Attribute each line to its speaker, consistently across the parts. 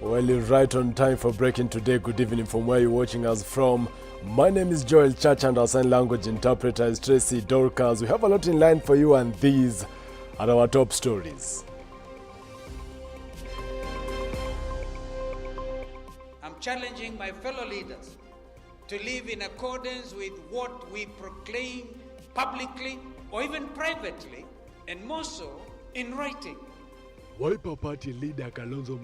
Speaker 1: Well, you're right on time for breaking today. Good evening from where you're watching us from. My name is Joel Church and our sign language interpreter is Tracy Dorcas. We have a lot in line for you and these are our top stories.
Speaker 2: I'm challenging my fellow leaders to live in accordance with what we proclaim publicly or even privately, and more so in writing.
Speaker 1: Wiper Party leader Kalonzo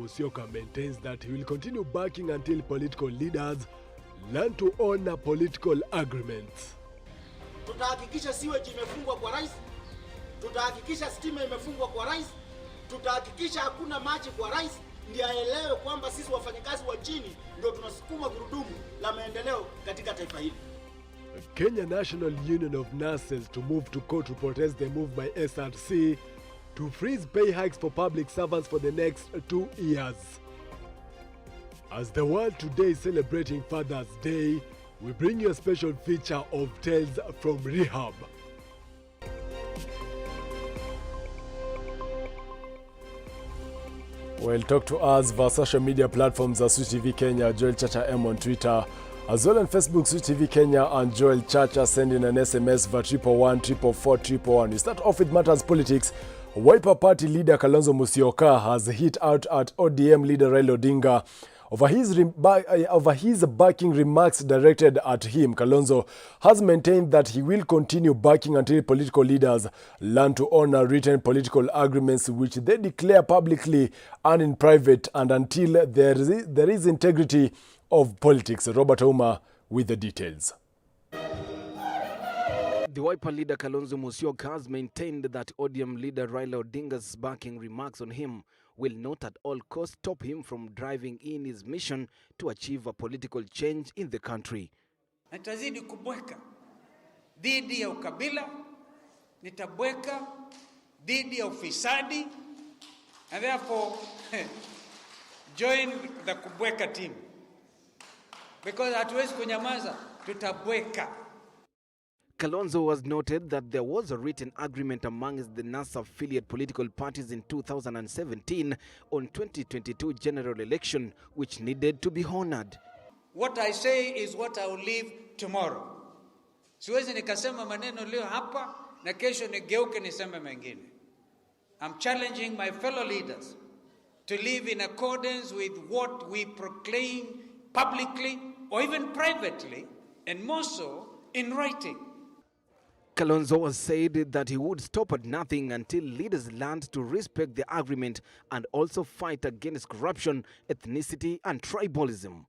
Speaker 1: maintains that he will continue backing until political leaders learn to honor political agreements.
Speaker 3: Tutahakikisha sewage imefungwa kwa rais, tutahakikisha stima imefungwa kwa rais, tutahakikisha hakuna maji kwa rais, ndiye aelewe kwamba sisi wafanyakazi wa chini ndio tunasukuma gurudumu la maendeleo katika taifa hili.
Speaker 1: Kenya National Union of Nurses to move to court to protest the move by SRC to freeze pay hikes for public servants for the next 2 years. As the world today is celebrating Father's Day, we bring you a special feature of Tales from Rehab. Well, talk to us via social media platforms as Switch TV Kenya, Joel Chacha M on Twitter, as well on Facebook, Switch TV Kenya and Joel Chacha. Send in an SMS via 111 444 111. We start off with matters politics. Wiper Party leader Kalonzo has hit out at ODM leader Raila Odinga over his backing remarks directed at him. Kalonzo has maintained that he will continue backing until political leaders learn to honor written political agreements which they declare publicly and in private, and until there is integrity of politics. Robert Ouma with the details.
Speaker 4: The Wiper leader Kalonzo Musyoka has maintained that ODM leader Raila Odinga's backing remarks on him will not at all costs stop him from driving in his mission to achieve a political change in the country.
Speaker 2: Nitazidi kubweka dhidi ya ukabila, nitabweka dhidi ya ufisadi, and therefore join the kubweka team, because hatuwezi kunyamaza, tutabweka.
Speaker 4: Kalonzo has noted that there was a written agreement amongst the NASA affiliate political parties in 2017 on 2022 general election, which needed to be honored.
Speaker 2: What I say is what I will leave tomorrow. Siwezi nikasema maneno leo hapa na kesho nigeuke niseme mengine. I'm challenging my fellow leaders to live in accordance with what we proclaim publicly or even privately, and more so in writing.
Speaker 4: Kalonzo has said that he would stop at nothing until leaders learned to respect the agreement and also fight against corruption, ethnicity and tribalism.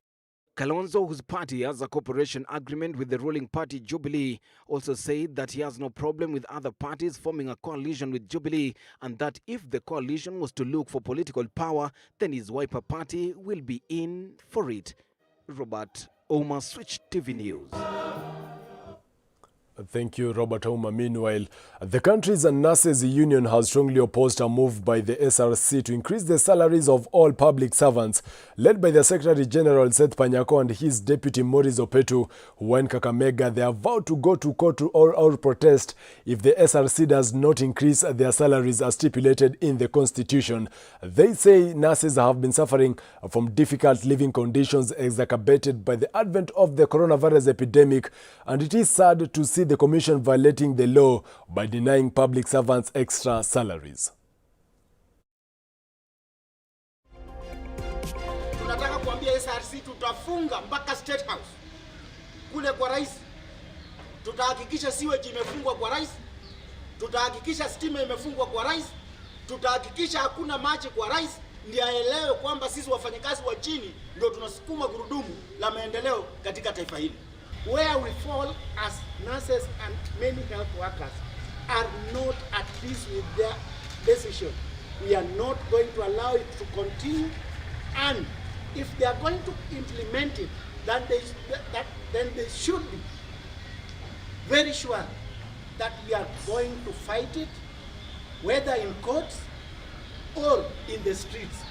Speaker 4: Kalonzo, whose party has a cooperation agreement with the ruling party Jubilee, also said that he has no problem with other parties forming a coalition with Jubilee, and that if the coalition was to look for political power, then his Wiper Party will be in for it. Robert Ouma, Switch TV News.
Speaker 1: Thank you, Robert Ouma. Meanwhile, the country's nurses union has strongly opposed a move by the SRC to increase the salaries of all public servants. Led by the Secretary General Seth Panyako and his deputy Maurice Opetu, who in Kakamega, they are vowed to go to court or protest if the SRC does not increase their salaries as stipulated in the Constitution. They say nurses have been suffering from difficult living conditions exacerbated by the advent of the coronavirus epidemic, and it is sad to see the Commission violating the law by denying public servants extra salaries.
Speaker 3: Tunataka kuambia SRC tutafunga mpaka State House kule kwa rais. Tutahakikisha sewage imefungwa kwa rais, tutahakikisha stima imefungwa kwa rais, tutahakikisha hakuna maji kwa rais, ndiye aelewe kwamba sisi wafanyakazi wa chini ndio tunasukuma gurudumu la maendeleo katika taifa hili. Where we fall as nurses and many health workers are not at peace with their decision. We are not going to allow it to continue, and if they are going to implement it, then they should be very sure that we are going to fight it, whether in courts or in the streets.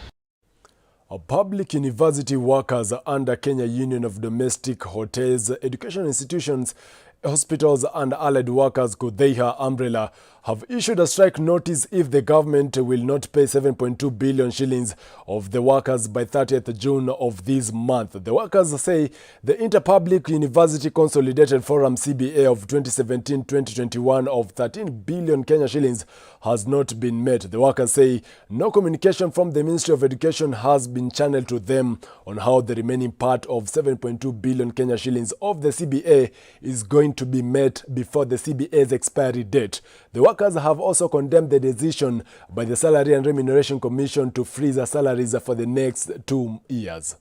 Speaker 1: Public university workers under Kenya Union of Domestic Hotels Education Institutions Hospitals and allied workers, Kudheiha Umbrella, have issued a strike notice if the government will not pay 7.2 billion shillings of the workers by 30th June of this month. The workers say the Interpublic University Consolidated Forum CBA of 2017-2021 of 13 billion Kenya shillings has not been met. The workers say no communication from the Ministry of Education has been channeled to them on how the remaining part of 7.2 billion Kenya shillings of the CBA is going to be met before the CBA's expiry date. The workers have also condemned the decision by the Salary and Remuneration Commission to freeze their salaries for the next 2 years.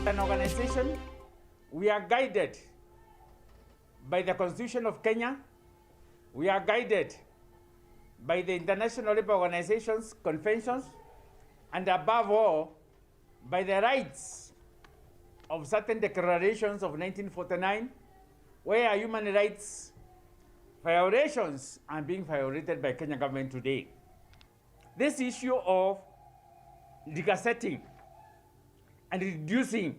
Speaker 5: An organization, we are guided by the Constitution of Kenya. We are guided by the International Labour Organization's conventions, and above all, by the rights of certain declarations of 1949, where human rights violations are being violated by Kenya government today. This issue of regazetting and reducing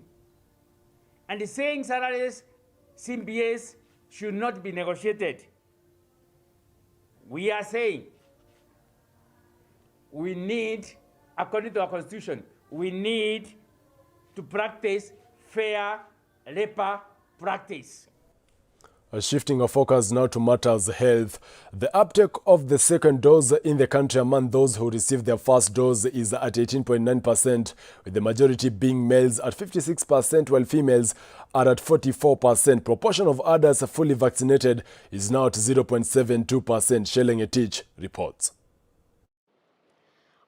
Speaker 5: and saying salaries, CBAs should not be negotiated. We are saying we need, according to our constitution, we need to practice fair labor practice.
Speaker 1: Shifting our focus now to matters health. The uptake of the second dose in the country among those who received their first dose is at 18.9%, with the majority being males at 56%, while females are at 44%. Proportion of adults fully vaccinated is now at 0.72%, Sheleng reports.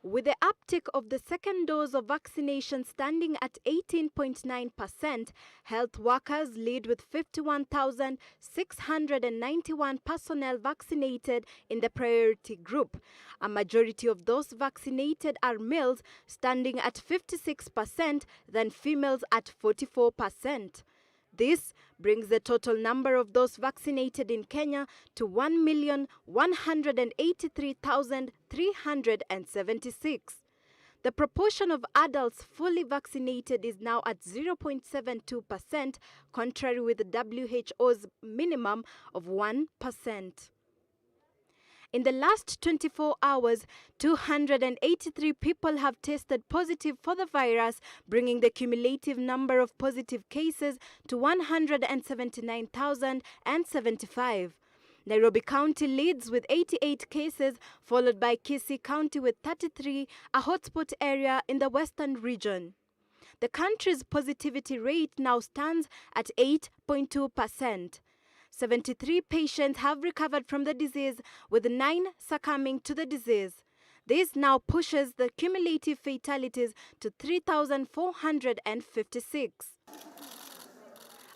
Speaker 6: With the uptake of the second dose of vaccination standing at 18.9%, health workers lead with 51,691 personnel vaccinated in the priority group. A majority of those vaccinated are males, standing at 56%, then females at 44%. This brings the total number of those vaccinated in Kenya to 1,183,376. The proportion of adults fully vaccinated is now at 0.72%, contrary with the WHO's minimum of 1%. In the last 24 hours, 283 people have tested positive for the virus, bringing the cumulative number of positive cases to 179,075. Nairobi County leads with 88 cases, followed by Kisii County with 33, a hotspot area in the western region. The country's positivity rate now stands at 8.2%. 73 patients have recovered from the disease, with 9 succumbing to the disease. This now pushes the cumulative fatalities to 3,456.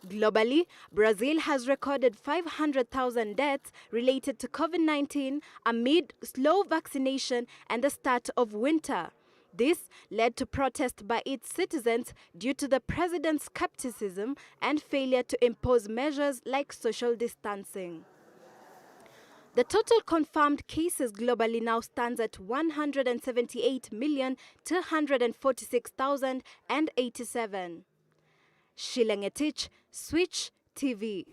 Speaker 6: Globally, Brazil has recorded 500,000 deaths related to COVID-19 amid slow vaccination and the start of winter. This led to protests by its citizens due to the president's skepticism and failure to impose measures like social distancing. The total confirmed cases globally now stands at 178,246,087. Shilengetich, Switch TV.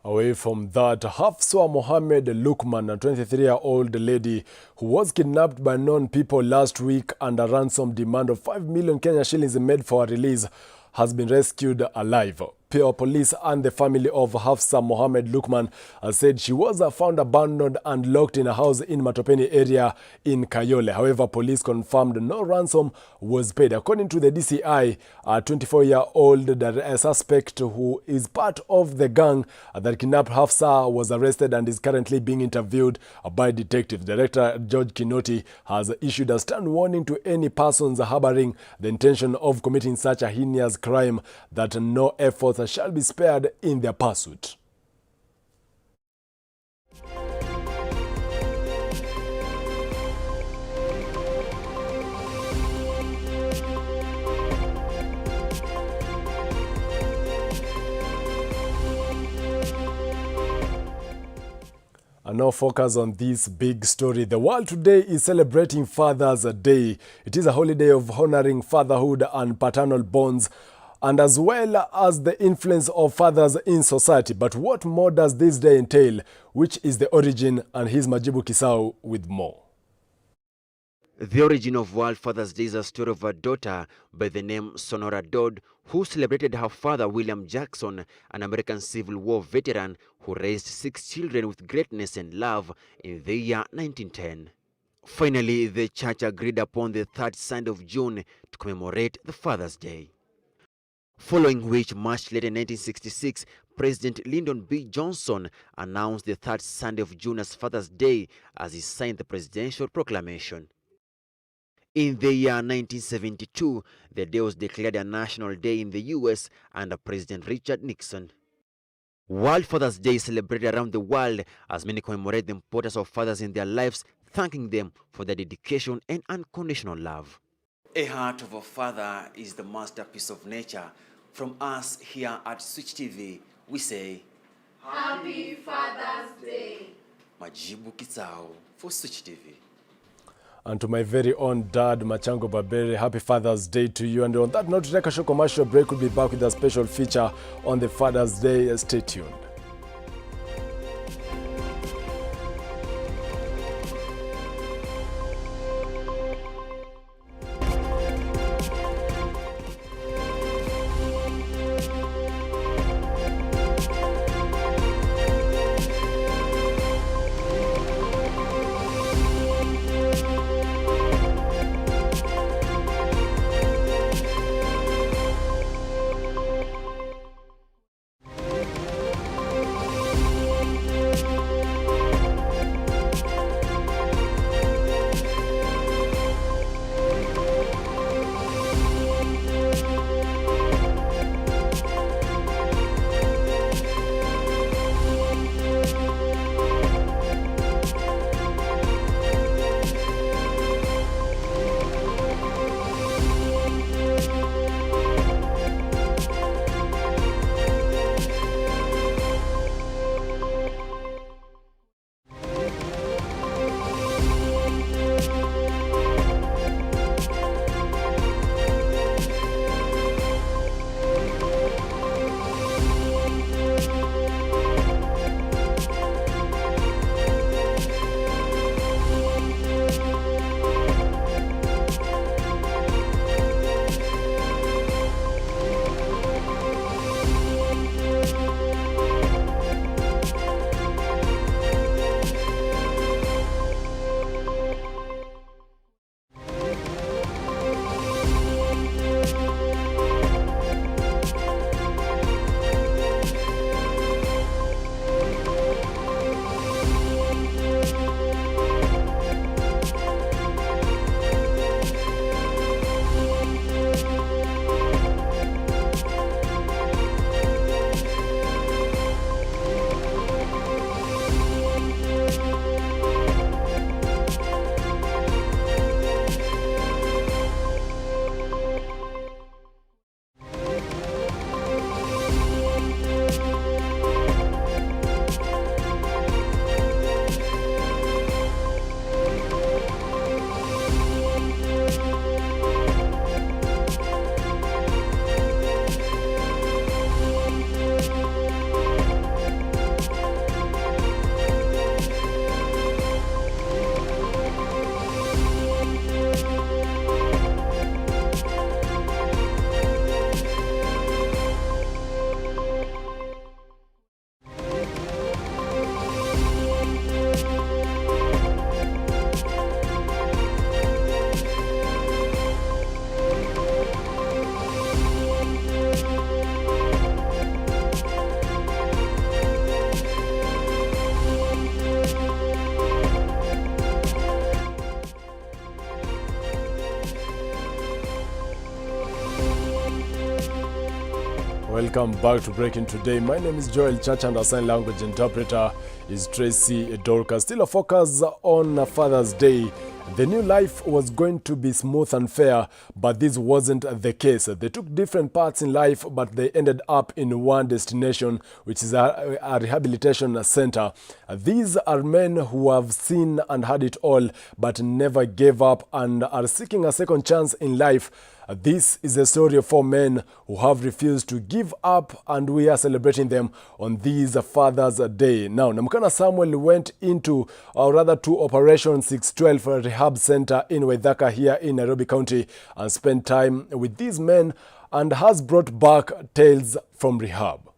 Speaker 1: Away from that, Hafsa Mohammed Lukman, a 23-year-old lady who was kidnapped by known people last week and a ransom demand of 5 million Kenya shillings made for her release, has been rescued alive. Pure Police and the family of Hafsa Mohammed Lukman said she was found abandoned and locked in a house in Matopeni area in Kayole. However, police confirmed no ransom was paid. According to the DCI, a 24-year-old suspect who is part of the gang that kidnapped Hafsa was arrested and is currently being interviewed by detectives. Director George Kinoti has issued a stern warning to any persons harboring the intention of committing such a heinous crime that no efforts shall be spared in their pursuit. And now focus on this big story. The world today is celebrating Father's Day. It is a holiday of honoring fatherhood and paternal bonds, and as well as the influence of fathers in society. But what more does this day entail? Which is the origin? And here's Majibu Kisau with more.
Speaker 7: The origin of World Father's Day is a story of a daughter by the name Sonora Dodd, who celebrated her father William Jackson, an American Civil War veteran who raised 6 children with greatness and love in the year 1910. Finally, the church agreed upon the 3rd Sunday of June to commemorate the Father's Day. Following which, much later in 1966, President Lyndon B. Johnson announced the 3rd Sunday of June as Father's Day as he signed the presidential proclamation. In the year 1972, the day was declared a national day in the U.S. under President Richard Nixon. World Father's Day is celebrated around the world as many commemorate the importance of fathers in their lives, thanking them for their dedication and unconditional love. A heart of a father is the masterpiece of nature. From us here at Switch TV, we say,
Speaker 8: Happy Father's Day.
Speaker 7: Majibu Kisau for Switch TV.
Speaker 1: And to my very own dad, Machango Babere, happy Father's Day to you. And on that note, to take a short commercial break, we'll be back with a special feature on the Father's Day. Stay tuned. Welcome back to Breaking Today. My name is Joel Church and our sign language interpreter is Tracy Dorcas. Still a focus on Father's Day. The new life was going to be smooth and fair, but this wasn't the case. They took different paths in life, but they ended up in one destination, which is a rehabilitation center. These are men who have seen and had it all, but never gave up and are seeking a second chance in life. This is a story of 4 men who have refused to give up, and we are celebrating them on this Father's Day. Now, Namkana Samuel went into, or rather to Operation 612 Rehab Center in Waithaka here in Nairobi County and spent time with these men and has brought back tales from rehab.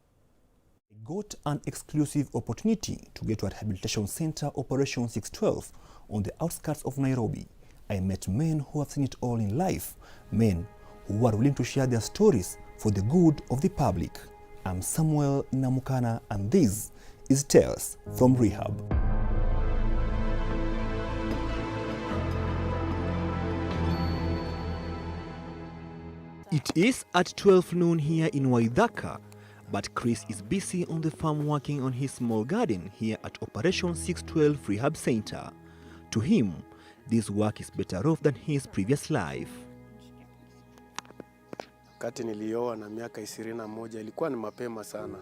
Speaker 9: Got an exclusive opportunity to get to a rehabilitation center, Operation 612, on the outskirts of Nairobi. I met men who have seen it all in life, men who are willing to share their stories for the good of the public. I'm Samuel Namukana, and this is Tales from Rehab. It is at 12 noon here in Waithaka, but Chris is busy on the farm working on his small garden here at Operation 612 Rehab Center. To him, this work is better off than his previous life.
Speaker 10: Wakati nilioa na miaka 21 ilikuwa ni mapema sana.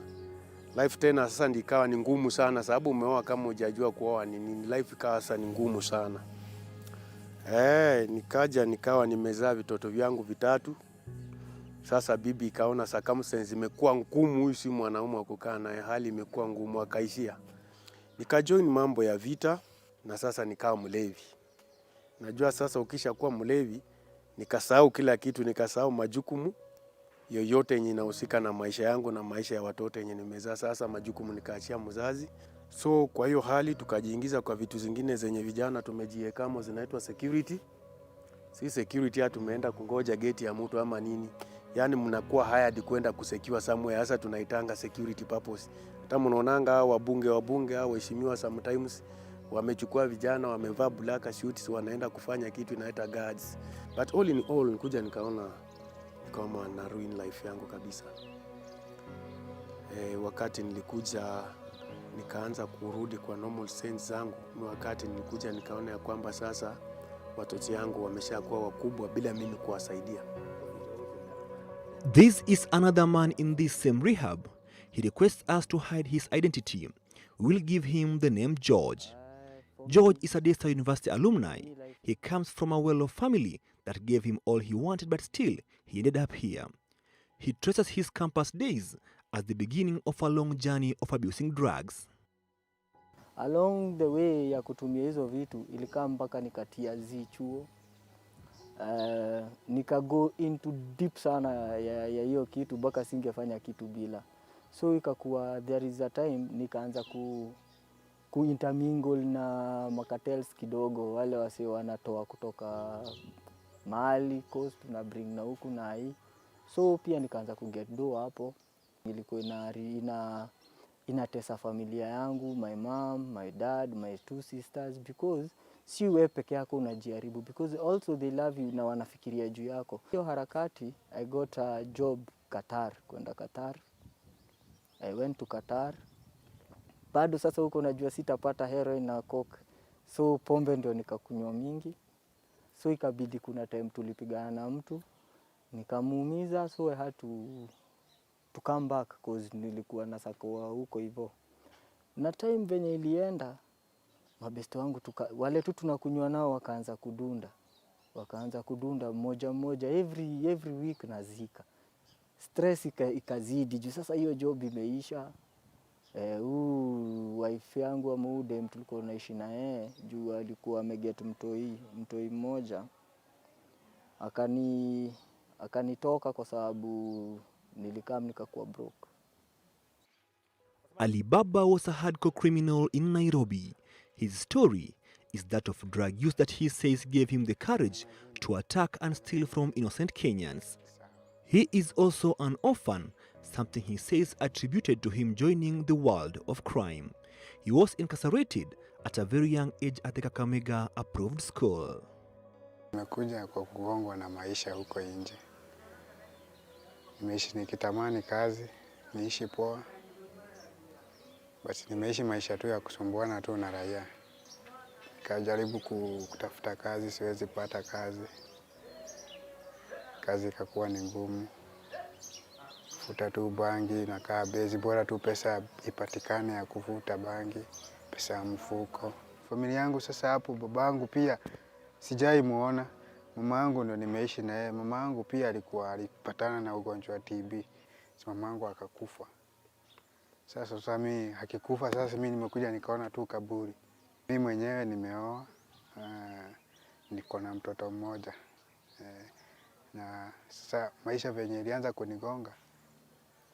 Speaker 10: Life tena sasa ndikawa ni ngumu sana sababu umeoa kama hujajua kuoa ni nini. Life ikawa sasa ni ngumu sana. Nikawa nimezaa vitoto vyangu 3. Sasa bibi ikaona circumstances zimekuwa ngumu, huyu si mwanaume wa kukaa naye, hali imekuwa ngumu, akaishia. Nikajoin mambo ya vita na sasa nikawa mlevi. Najua sasa ukisha kuwa mlevi, nikasahau kila kitu, nikasahau majukumu yoyote yenye inahusika na maisha yangu na maisha ya watoto yenye nimezaa. Sasa majukumu nikaachia mzazi. So kwa hiyo hali tukajiingiza kwa vitu zingine zenye vijana tumejiwekamo zinaitwa security. Si security tumeenda kungoja geti ya mtu ama nini. Yaani mnakuwa hired kwenda kusecure somewhere, hasa tunaitanga security purpose. Hata mnaonanga hao wabunge au waheshimiwa sometimes wamechukua vijana wamevaa black suits wanaenda kufanya kitu inaita guards. But all in all nikuja nikaona kama na ruin life yangu kabisa. Wakati nilikuja nikaanza kurudi kwa normal sense zangu, wakati nilikuja nikaona ya kwamba sasa watoto yangu wameshakuwa wakubwa bila mimi kuwasaidia.
Speaker 9: This is another man in this same rehab. He requests us to hide his identity. We'll give him the name George. George is a Daystar University alumni. He comes from a well-off family that gave him all he wanted, but still, he ended up here. He traces his campus days as the beginning of a long journey of abusing drugs.
Speaker 11: Along the way ya kutumia hizo vitu ilikaa mpaka nikatia chuo. Nika go into deep sana ya hiyo kitu mpaka singefanya kitu bila. So ikakuwa there is a time nikaanza intermingle na makatels kidogo, wale wase wanatoa kutoka mahali coast na bring na huku na hii. So pia nikaanza get do hapo. Ilikuwa inatesa familia yangu, my mom, my dad, my 2 sisters, because si wewe peke yako unajaribu, because also they love you na wanafikiria juu yako. Hiyo harakati, I got a job kwenda Qatar. I went to Qatar. Bado sasa huko najua sitapata heroin na coke. So pombe ndio nikakunywa mingi. So ikabidi kuna time tulipigana na mtu, nikamuumiza, so I had to come back because nilikuwa nasakoa huko hivyo. Na time venye ilienda, mabeste wangu wale tu tunakunywa nao wakaanza kudunda mmoja every week nazika. Stress ikazidi juu sasa hiyo job imeisha. Wife yangu ama udem tulikuwa naishi na yeye juu alikuwa ameget mtoi mmoja. Akanitoka kwa sababu nikakuwa broke.
Speaker 9: Ali Baba was a hardcore criminal in Nairobi. His story is that of drug use that he says gave him the courage to attack and steal from innocent Kenyans. He is also an orphan, something he says attributed to him joining the world of crime. He was incarcerated at a very young age at the Kakamega approved school.
Speaker 12: Nimekuja kwa kugongwa na maisha huko nje. Nimeishi nikitamani kazi, niishi poa. But nimeishi maisha tu ya kusumbuana tu na raia. Nikajaribu kutafuta kazi, siwezi pata kazi. Kazi ikakuwa ni ngumu. Futa tu bangi na kaa bezi, bora tu pesa ipatikane ya kufuta bangi, pesa ya mfuko. Familia yangu sasa hapo, babangu pia sijai muona. Mama yangu ndo nimeishi na yeye. Mama yangu pia alipatana na ugonjwa wa TB. Mama yangu akakufa. Sasa mimi akikufa, sasa mimi nimekuja nikaona tu kaburi. Mimi mwenyewe nimeoa, niko na mtoto mmoja. Na sasa maisha venye ilianza kunigonga,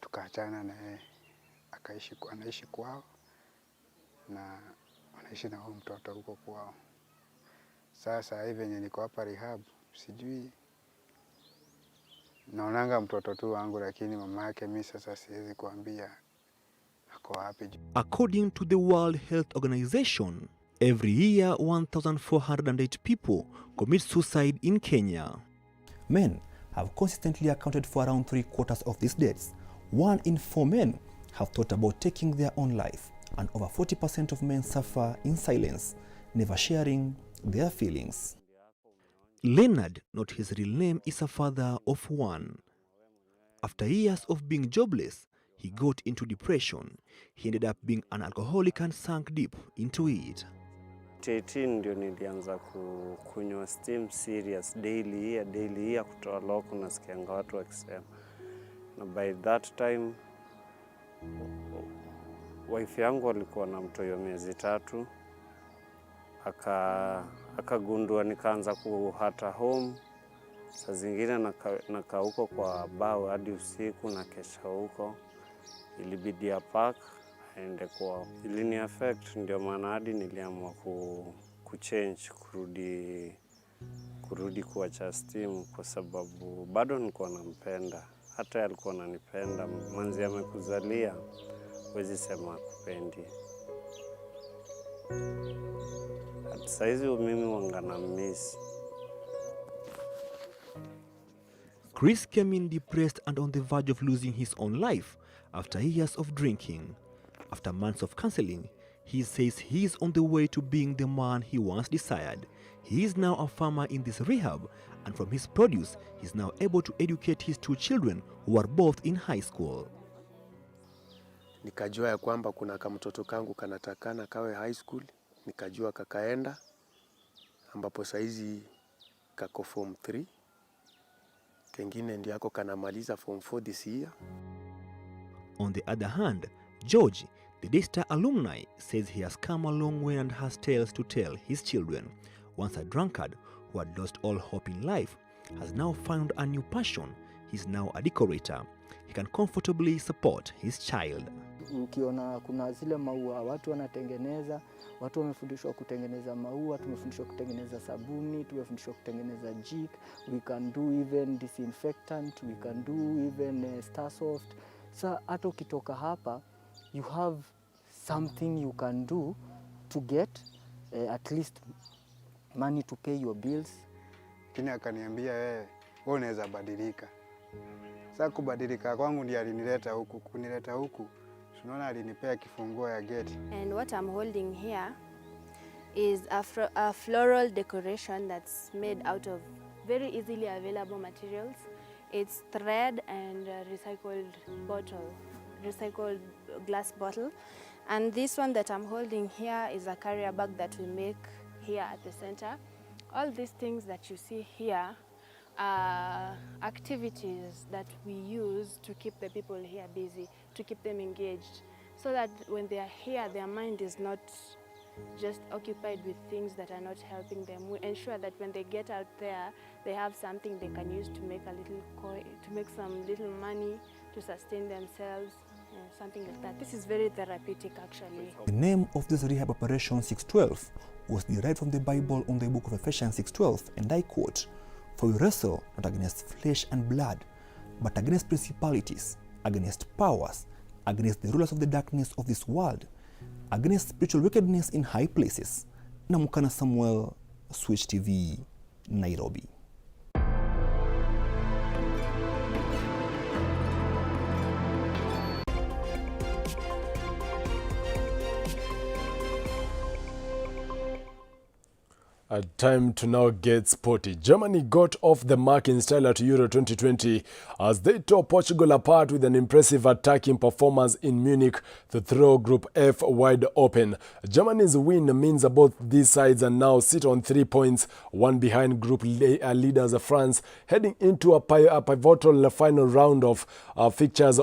Speaker 12: tukaachana na yeye. Anaishi kwao na anaishi na huyo mtoto huko kwao. Sasa hivi venye niko hapa rehab, sijui naonanga mtoto tu wangu, lakini mama yake mimi sasa siwezi kuambia ako wapi.
Speaker 9: According to the World Health Organization, every year 1,408 people commit suicide in Kenya.
Speaker 13: Men have consistently accounted for around 3/4 of these deaths. 1 in 4 men have thought about taking their own life, and over 40% of men suffer in silence, never sharing their feelings.
Speaker 9: Leonard, not his real name, is a father of 1. After years of being jobless, he got into depression. He ended up being an alcoholic and sank deep into it.
Speaker 14: 18 ndio nilianza kunywa steam serious daily ya kutoa loko, nasikianga watu wakisema. Na by that time wife yangu alikuwa na mtoto wa miezi 3. Akagundua, nikaanza kuhata home. Saa zingine nakaa huko kwa bao hadi usiku na kesha huko. Ilibidi park aende kwao. Ilini affect, ndio maana hadi niliamua kuchange, kurudi kuacha steam, kwa sababu bado nilikuwa nampenda. Hata alikuwa ananipenda. Manzi amekuzalia, huwezi sema hakupendi. Saizi mimi wangana miss.
Speaker 9: Chris came in depressed and on the verge of losing his own life after years of drinking. After months of counseling, he says he is on the way to being the man he once desired. He is now a farmer in this rehab, and from his produce, he is now able to educate his 2 children who are both in high school.
Speaker 10: Nikajua ya kwamba kuna kamtoto kangu kanatakana kawe high school. Nikajua kakaenda, ambapo saizi kako form 3. Kengine ndio yako kanamaliza form 4 this year.
Speaker 9: On the other hand, George, the Daystar alumni, says he has come a long way and has tales to tell his children. Once a drunkard who had lost all hope in life, has now found a new passion. He's now a decorator. He can comfortably support his child.
Speaker 11: Ukiona kuna zile maua watu wanatengeneza, watu wamefundishwa kutengeneza maua, tumefundishwa kutengeneza sabuni, tumefundishwa kutengeneza jik, we can do even disinfectant, we can do even Starsoft. Sa hata ukitoka hapa, you have something you can do to get at least money to pay your bills.
Speaker 12: Kini akaniambia wewe unaweza badilika. Sasa kubadilika kwangu ndiye alinileta huku, kunileta huku. Tunaona alinipea kifunguo ya gate.
Speaker 15: And what I'm holding here is a floral decoration that's made out of very easily available materials. It's thread and recycled glass bottle. And this one that I'm holding here is a carrier bag that we make here at the center. All these things that you see here are activities that we use to keep the people here busy, to keep them engaged, so that when they are here, their mind is not just occupied with things that are not helping them. We ensure that when they get out there, they have something they can use to make some little money to sustain themselves, something like that. This is very therapeutic, actually.
Speaker 13: The name of this rehab operation 612 was derived from the Bible on the book of Ephesians 6:12, and I quote, "For we wrestle not against flesh and blood, but against principalities, against powers, against the rulers of the darkness of this world, against spiritual wickedness in high places." Namukana Samuel, Switch TV, Nairobi.
Speaker 1: Time to now get sporty. Germany got off the mark in style at Euro 2020 as they tore Portugal apart with an impressive attacking performance in Munich to throw Group F wide open. Germany's win means both these sides are now sit on 3 points, one behind group leaders France, heading into a pivotal final round of fixtures